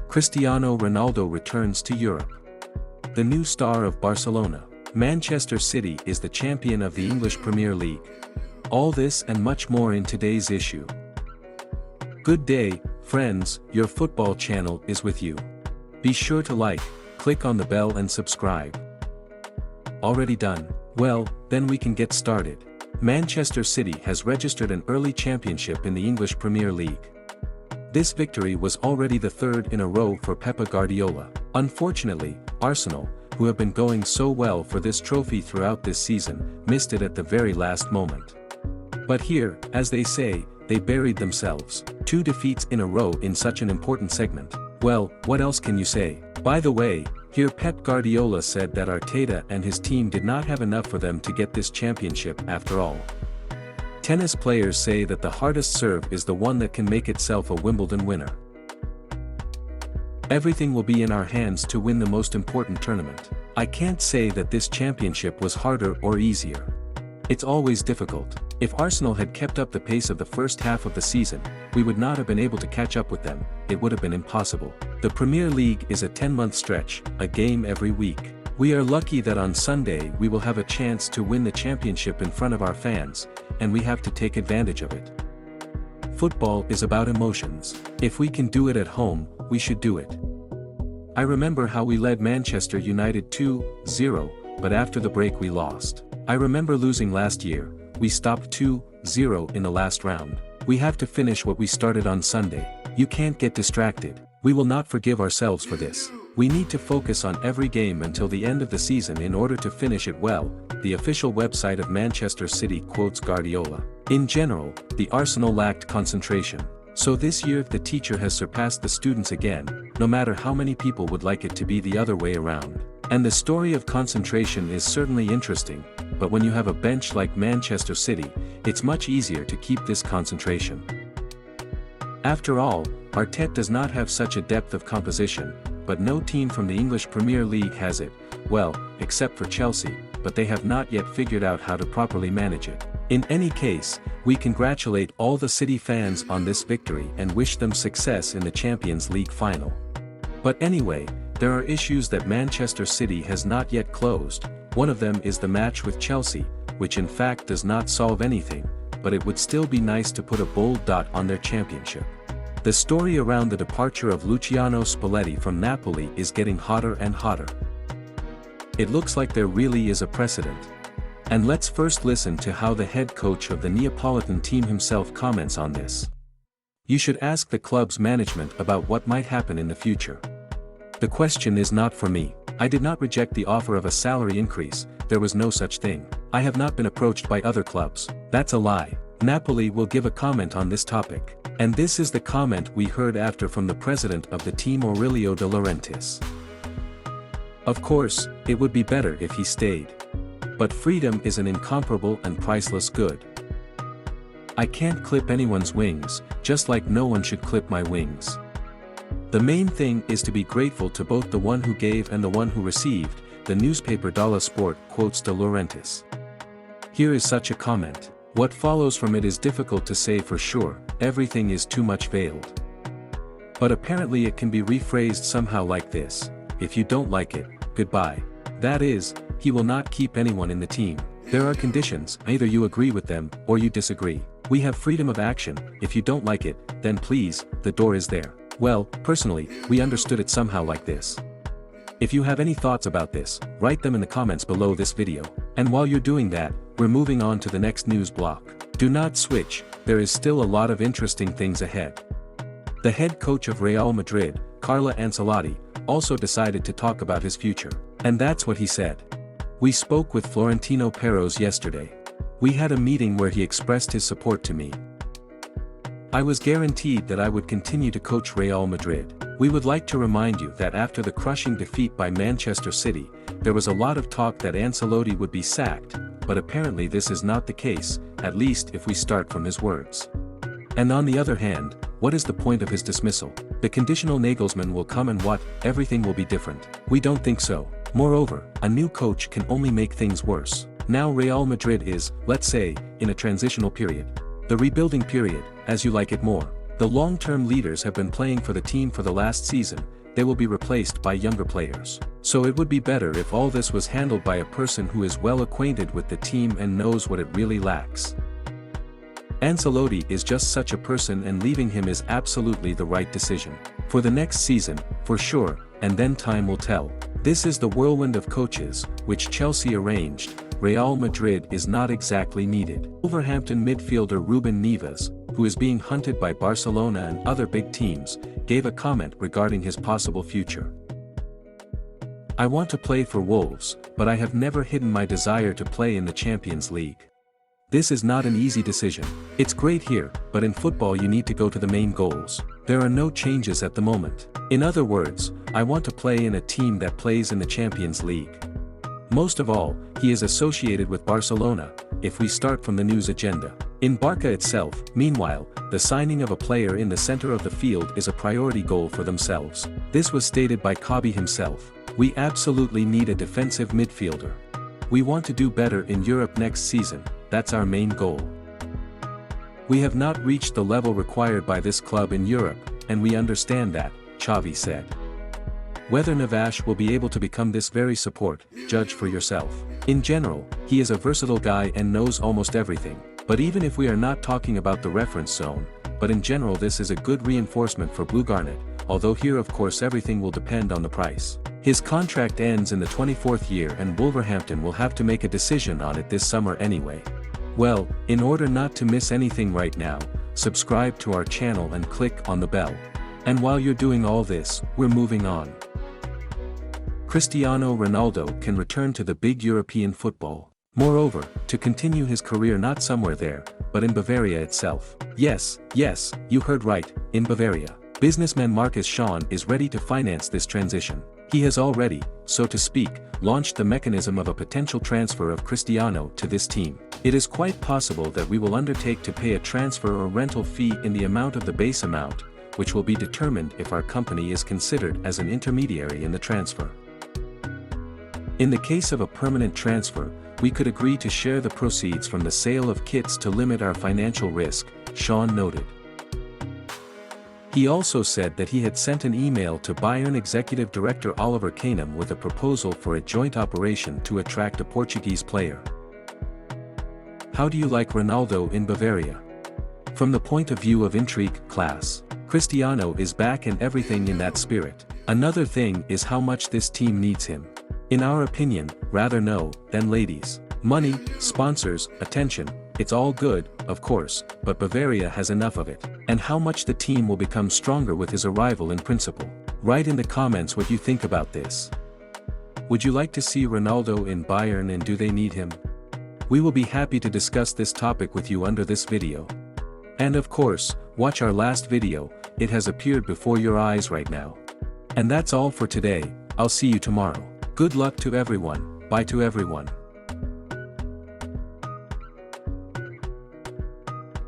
Cristiano Ronaldo returns to Europe. The new star of Barcelona, Manchester City is the champion of the English Premier League. All this and much more in today's issue. Good day, friends, your football channel is with you. Be sure to like, click on the bell and subscribe. Already done? Well, then we can get started. Manchester City has registered an early championship in the English Premier League. This victory was already the third in a row for Pep Guardiola. Unfortunately, Arsenal, who have been going so well for this trophy throughout this season, missed it at the very last moment. But here, as they say, they buried themselves. 2 defeats in a row in such an important segment. Well, what else can you say? By the way, here Pep Guardiola said that Arteta and his team did not have enough for them to get this championship after all. Tennis players say that the hardest serve is the one that can make itself a Wimbledon winner. Everything will be in our hands to win the most important tournament. I can't say that this championship was harder or easier. It's always difficult. If Arsenal had kept up the pace of the first half of the season, we would not have been able to catch up with them, it would have been impossible. The Premier League is a 10-month stretch, a game every week. We are lucky that on Sunday we will have a chance to win the championship in front of our fans, and we have to take advantage of it. Football is about emotions. If we can do it at home, we should do it. I remember how we led Manchester United 2-0, but after the break we lost. I remember losing last year, we stopped 2-0 in the last round. We have to finish what we started on Sunday. You can't get distracted. We will not forgive ourselves for this. We need to focus on every game until the end of the season in order to finish it well, the official website of Manchester City quotes Guardiola. In general, the Arsenal lacked concentration. So this year the teacher has surpassed the students again, no matter how many people would like it to be the other way around. And the story of concentration is certainly interesting, but when you have a bench like Manchester City, it's much easier to keep this concentration. After all, Arteta does not have such a depth of composition, but no team from the English Premier League has it, well, except for Chelsea, but they have not yet figured out how to properly manage it. In any case, we congratulate all the City fans on this victory and wish them success in the Champions League final. But anyway, there are issues that Manchester City has not yet closed. One of them is the match with Chelsea, which in fact does not solve anything, but it would still be nice to put a bold dot on their championship. The story around the departure of Luciano Spalletti from Napoli is getting hotter and hotter. It looks like there really is a precedent. And let's first listen to how the head coach of the Neapolitan team himself comments on this. You should ask the club's management about what might happen in the future. The question is not for me. I did not reject the offer of a salary increase, there was no such thing. I have not been approached by other clubs. That's a lie. Napoli will give a comment on this topic. And this is the comment we heard after from the president of the team, Aurelio De Laurentiis. Of course, it would be better if he stayed. But freedom is an incomparable and priceless good. I can't clip anyone's wings, just like no one should clip my wings. The main thing is to be grateful to both the one who gave and the one who received, the newspaper Dalla Sport quotes De Laurentiis. Here is such a comment. What follows from it is difficult to say for sure, everything is too much veiled. But apparently it can be rephrased somehow like this: if you don't like it, goodbye. That is, he will not keep anyone in the team. There are conditions, either you agree with them, or you disagree. We have freedom of action, if you don't like it, then please, the door is there. Well, personally, we understood it somehow like this. If you have any thoughts about this, write them in the comments below this video. And while you're doing that, we're moving on to the next news block. Do not switch, there is still a lot of interesting things ahead. The head coach of Real Madrid, Carlo Ancelotti, also decided to talk about his future. And that's what he said. We spoke with Florentino Perez yesterday. We had a meeting where he expressed his support to me. I was guaranteed that I would continue to coach Real Madrid. We would like to remind you that after the crushing defeat by Manchester City, there was a lot of talk that Ancelotti would be sacked, but apparently this is not the case, at least if we start from his words. And on the other hand, what is the point of his dismissal? The conditional Nagelsmann will come and what, everything will be different. We don't think so. Moreover, a new coach can only make things worse. Now Real Madrid is, let's say, in a transitional period. The rebuilding period, as you like it more. The long-term leaders have been playing for the team for the last season, they will be replaced by younger players. So it would be better if all this was handled by a person who is well acquainted with the team and knows what it really lacks. Ancelotti is just such a person, and leaving him is absolutely the right decision. For the next season, for sure, and then time will tell. This is the whirlwind of coaches, which Chelsea arranged. Real Madrid is not exactly needed. Wolverhampton midfielder Ruben Neves, who is being hunted by Barcelona and other big teams, gave a comment regarding his possible future. "I want to play for Wolves, but I have never hidden my desire to play in the Champions League. This is not an easy decision. It's great here, but in football you need to go to the main goals. There are no changes at the moment. In other words, I want to play in a team that plays in the Champions League." Most of all, he is associated with Barcelona, if we start from the news agenda. In Barca itself, meanwhile, the signing of a player in the center of the field is a priority goal for themselves. This was stated by Xavi himself. "We absolutely need a defensive midfielder. We want to do better in Europe next season, that's our main goal. We have not reached the level required by this club in Europe, and we understand that," Xavi said. Whether Navas will be able to become this very support, judge for yourself. In general, he is a versatile guy and knows almost everything, but even if we are not talking about the reference zone, but in general this is a good reinforcement for Blue Garnet, although here of course everything will depend on the price. His contract ends in the 24th year and Wolverhampton will have to make a decision on it this summer anyway. Well, in order not to miss anything right now, subscribe to our channel and click on the bell. And while you're doing all this, we're moving on. Cristiano Ronaldo can return to the big European football. Moreover, to continue his career not somewhere there, but in Bavaria itself. Yes, you heard right, in Bavaria. Businessman Marcus Schön is ready to finance this transition. He has already, so to speak, launched the mechanism of a potential transfer of Cristiano to this team. It is quite possible that we will undertake to pay a transfer or rental fee in the amount of the base amount, which will be determined if our company is considered as an intermediary in the transfer. In the case of a permanent transfer, we could agree to share the proceeds from the sale of kits to limit our financial risk, Schön noted. He also said that he had sent an email to Bayern executive director Oliver Kahn with a proposal for a joint operation to attract a Portuguese player. How do you like Ronaldo in Bavaria? From the point of view of intrigue, class, Cristiano is back and everything in that spirit. Another thing is how much this team needs him. In our opinion, rather no, than ladies. Money, sponsors, attention, it's all good, of course, but Bavaria has enough of it. And how much the team will become stronger with his arrival in principle. Write in the comments what you think about this. Would you like to see Ronaldo in Bayern and do they need him? We will be happy to discuss this topic with you under this video. And of course, watch our last video, it has appeared before your eyes right now. And that's all for today, I'll see you tomorrow. Good luck to everyone, bye to everyone.